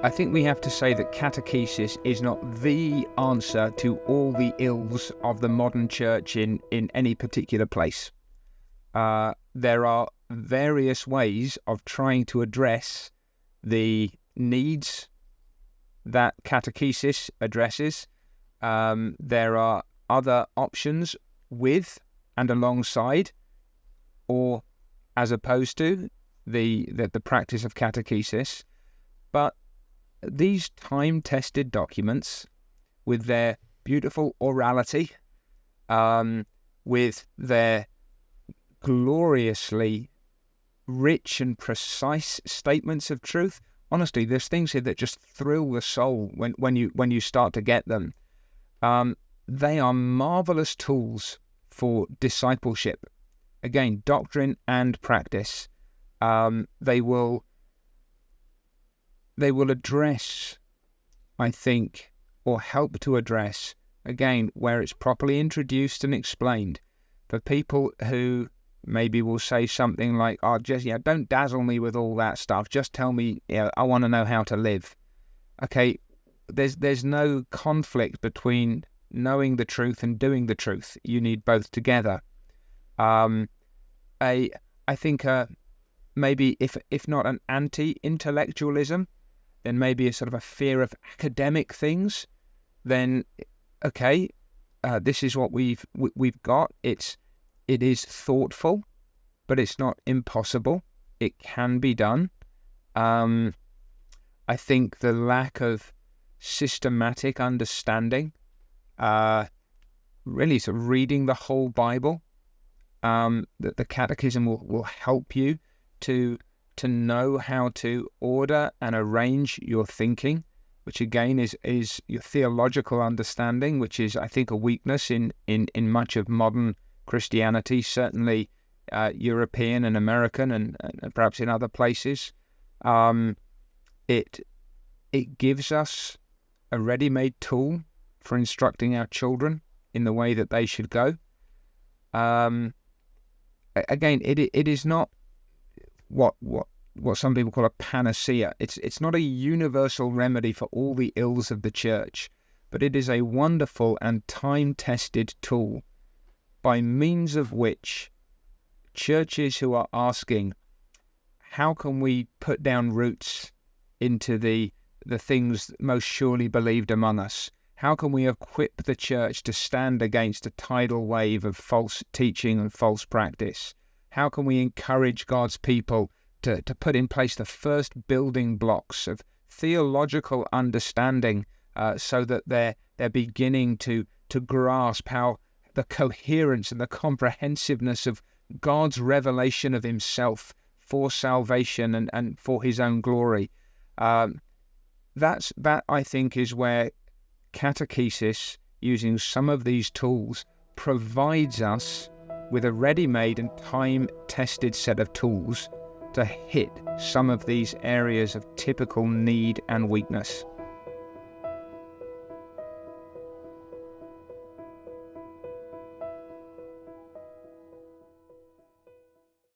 I think we have to say that catechesis is not the answer to all the ills of the modern church in any particular place. There are various ways of trying to address the needs that catechesis addresses. There are other options with and alongside, or as opposed to, the practice of catechesis. But these time-tested documents, with their beautiful orality, with their gloriously rich and precise statements of truth, honestly, there's things here that just thrill the soul when you start to get them. They are marvelous tools for discipleship. Again, doctrine and practice. They will address, I think, or help to address, again, where it's properly introduced and explained, for people who maybe will say something like, "Oh, just don't dazzle me with all that stuff. Just tell me, I want to know how to live." Okay, there's no conflict between knowing the truth and doing the truth. You need both together. I think maybe if not an anti-intellectualism, then maybe a sort of a fear of academic things. Then okay, this is what we've got. It is thoughtful, but it's not impossible. It can be done. I think the lack of systematic understanding, really sort of reading the whole Bible, that the catechism will help you to know how to order and arrange your thinking, which again is your theological understanding, which is, I think, a weakness in much of modern Christianity, certainly European and American, and perhaps in other places. It gives us a ready-made tool for instructing our children in the way that they should go. Again, it is not what some people call a panacea. It's not a universal remedy for all the ills of the church, but it is a wonderful and time-tested tool by means of which churches who are asking, how can we put down roots into the things most surely believed among us? How can we equip the church to stand against a tidal wave of false teaching and false practice? How can we encourage God's people to put in place the first building blocks of theological understanding, so that they're beginning to grasp how the coherence and the comprehensiveness of God's revelation of himself for salvation and for his own glory. That I think is where catechesis, using some of these tools, provides us with a ready-made and time-tested set of tools to hit some of these areas of typical need and weakness.